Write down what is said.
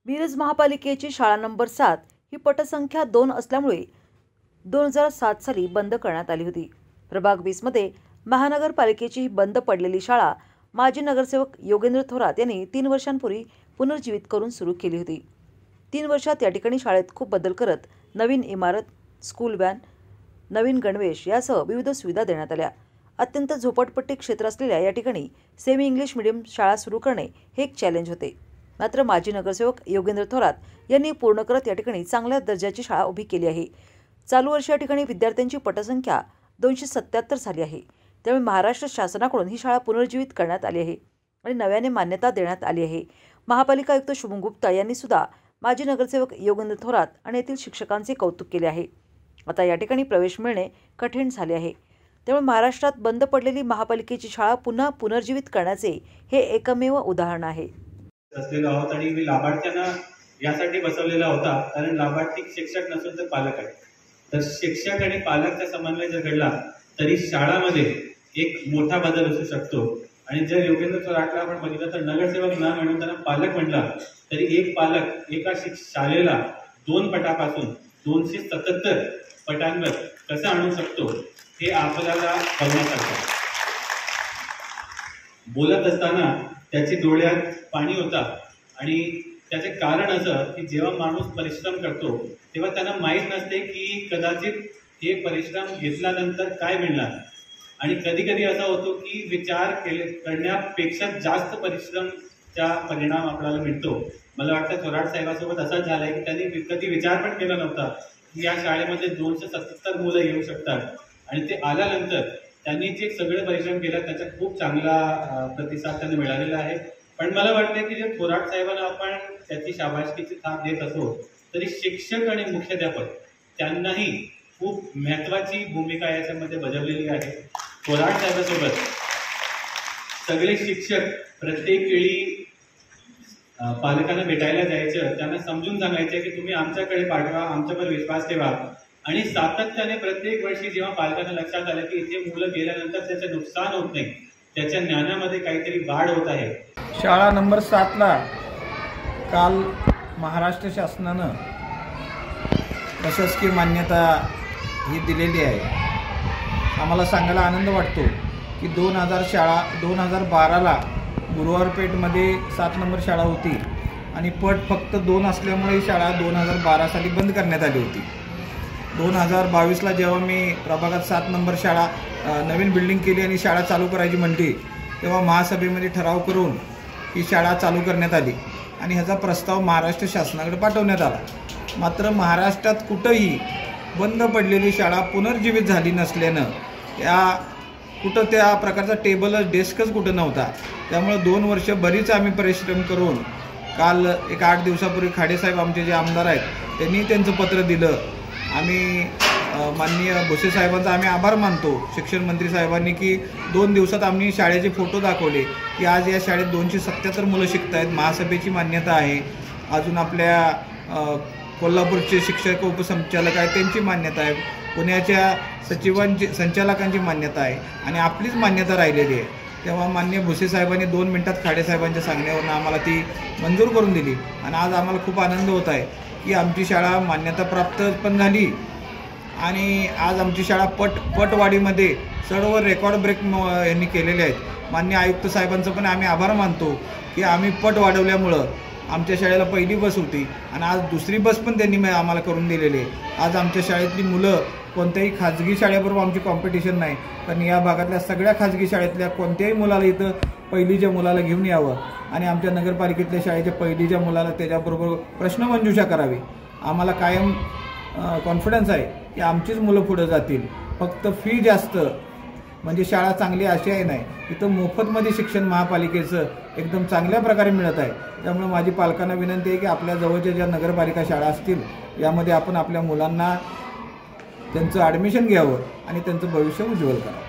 मिरज महापालिकेची शाळा नंबर 7 ही पटसंख्या 2 असल्यामुळे 2007 साली बंद करण्यात आली होती। प्रभाग 20 मध्ये महानगरपालिकेची ही बंद पडलेली शाळा माजी नगरसेवक योगेंद्र थोरात यांनी 3 वर्षांपूर्वी पुनर्जीवित करून सुरू केली होती। 3 वर्षात या ठिकाणी शाळेत खूप बदल करत नवीन इमारत, स्कूल व्हॅन, नवीन गणवेश यासह विविध सुविधा देण्यात आल्या। अत्यंत झोपडपट्टी क्षेत्र असलेल्या या ठिकाणी सेमी इंग्लिश मीडियम शाळा सुरू करणे हे एक चॅलेंज होते। मात्र माजी नगरसेवक योगेंद्र थोरात यांनी पूर्ण करत या ठिकाणी चांगल्या दर्जाची शाळा उभी केली आहे। चालू वर्षी या ठिकाणी विद्यार्थ्यांची पटसंख्या 277 झाली आहे। त्यामुळे महाराष्ट्र शासनाकडून ही शाळा पुनर्जीवित करण्यात आली आहे आणि नव्याने मान्यता देण्यात आली आहे। महापालिका आयुक्त शुभम गुप्ता यांनी सुद्धा माजी नगरसेवक योगेंद्र थोरात आणि येथील शिक्षकांचे कौतुक केले आहे। आता या ठिकाणी प्रवेश मिळणे कठीण झाले आहे। त्यामुळे महाराष्ट्रात बंद पडलेली महापालिकेची शाळा पुन्हा पुनर्जीवित करण्याचे हे एकमेव उदाहरण आहे। असलेलो आहोत आणि मी लाभार्थ्यांना यासाठी बसवलेला होता कारण लाभार्थी शिक्षक नसून तर पालक आहे। तर शिक्षक आणि पालकचा समन्वय जर घडला तरी शाळामध्ये एक मोठा बदल असू शकतो। आणि जर योगेंद्र थोरातला आपण बघितलं तर नगरसेवक न म्हणून त्यांना पालक म्हणला तरी एक पालक एका शाळेला 2 पटापासून 277 पटांवर कसं आणू शकतो हे आपल्याला बघण्यासारखं। बोलत असताना त्याच्या डोळ्यात पाणी होता आणि त्याचे कारण असं की जेव्हा माणूस परिश्रम करतो तेव्हा त्यांना माहीत नसते की कदाचित हे परिश्रम घेतल्यानंतर काय मिळणार। आणि कधी कधी असा होतो की विचार करण्यापेक्षा जास्त परिश्रमचा परिणाम आपल्याला मिळतो। मला वाटतं थोरात साहेबांसोबत असंच झालंय की त्यांनी कधी विचार पण केला नव्हता की या शाळेमध्ये 277 मुलं येऊ शकतात आणि ते आल्यानंतर त्यांनी जे सगळे परिश्रम केला त्याचा खूप चांगला प्रतिसाद त्यांना मिळालेला आहे। पण मला वाटतं की जे थोरात साहेबांना आपण त्याची शाबासकीची थाप देत असो तरी शिक्षक आणि मुख्याध्यापक त्यांनाही खूप महत्त्वाची भूमिका याच्यामध्ये बजावलेली आहे। थोरात साहेबांसोबत सगळे शिक्षक प्रत्येक वेळी पालकांना भेटायला जायचं, त्यांना समजून सांगायचं की तुम्ही आमच्याकडे पाठवा, आमच्यावर विश्वास ठेवा। आणि सातत्याने प्रत्येक वर्षी जेव्हा पालकांना लक्षात आलं की इथे मुलं गेल्यानंतर त्याचं नुकसान होत नाही, त्याच्या ज्ञानामध्ये काहीतरी वाढ होत आहे। शाळा नंबर 7ला काल महाराष्ट्र शासनानं प्रशासकीय मान्यता ही दिलेली आहे। आम्हाला सांगायला आनंद वाटतो की 2012ला गुरुवारपेठमध्ये 7 नंबर शाळा होती आणि पट फक्त 2 असल्यामुळे ही शाळा 2012 साली बंद करण्यात आली होती। 2022ला जेव्हा मी प्रभागात 7 नंबर शाळा नवीन बिल्डिंग केली आणि शाळा चालू करायची म्हणली तेव्हा महासभेमध्ये ठराव करून ही शाळा चालू करण्यात आली आणि ह्याचा प्रस्ताव महाराष्ट्र शासनाकडे पाठवण्यात आला। मात्र महाराष्ट्रात कुठंही बंद पडलेली शाळा पुनर्जीवित झाली नसल्यानं कुठं त्या प्रकारचा टेबल डेस्कच कुठं नव्हता। त्यामुळे 2 वर्ष बरीच आम्ही परिश्रम करून काल एक 8 दिवसापूर्वी खाडेसाहेब आमचे जे आमदार आहेत त्यांनी त्यांचं पत्र दिलं। आम्ही माननीय भुसे साहेबांचा आम्ही आभार मानतो शिक्षण मंत्री साहेबांनी की 2 दिवसात आम्ही शाळेचे फोटो दाखवले की आज या शाळेत 277 मुलं शिकत आहेत। महासभेची मान्यता आहे, अजून आपल्या कोल्हापूरचे शिक्षक उपसंचालक आहेत त्यांची मान्यता आहे, पुण्याच्या संचालकांची मान्यता आहे आणि आपलीच मान्यता राहिलेली आहे। तेव्हा माननीय भुसे साहेबांनी 2 मिनिटात खाडेसाहेबांच्या सांगण्यावरून आम्हाला ती मंजूर करून दिली आणि आज आम्हाला खूप आनंद होत आहे की आमची शाळा मान्यता प्राप्त पण झाली आणि आज आमची शाळा पटवाडीमध्ये सर्व रेकॉर्ड ब्रेक यांनी केलेले आहेत। माननीय आयुक्त साहेबांचं पण आम्ही आभार मानतो की आम्ही पट वाढवल्यामुळं आमच्या शाळेला पहिली बस होती आणि आज दुसरी बस पण त्यांनी आम्हाला करून दिलेली आहे। आज आमच्या शाळेतली मुलं कोणत्याही खाजगी शाळेबरोबर आमची कॉम्पिटिशन नाही, पण या भागातल्या सगळ्या खाजगी शाळेतल्या कोणत्याही मुलाला इथं पहिलीच्या मुलाला घेऊन यावं आणि आमच्या नगरपालिकेतल्या शाळेच्या पहिलीच्या मुलाला त्याच्याबरोबर प्रश्नमंजुषा करावी। आम्हाला कायम कॉन्फिडन्स आहे की आमचीच मुलं पुढे जातील। फक्त फी जास्त म्हणजे शाळा चांगली अशी आहे नाही, इथं मोफतमध्ये शिक्षण महापालिकेचं एकदम चांगल्या प्रकारे मिळत आहे। त्यामुळे माझी पालकांना विनंती आहे की आपल्या जवळच्या ज्या नगरपालिका शाळा असतील यामध्ये आपण आपल्या मुलांना त्यांचं ॲडमिशन घ्यावं आणि त्यांचं भविष्य उज्ज्वल करावं।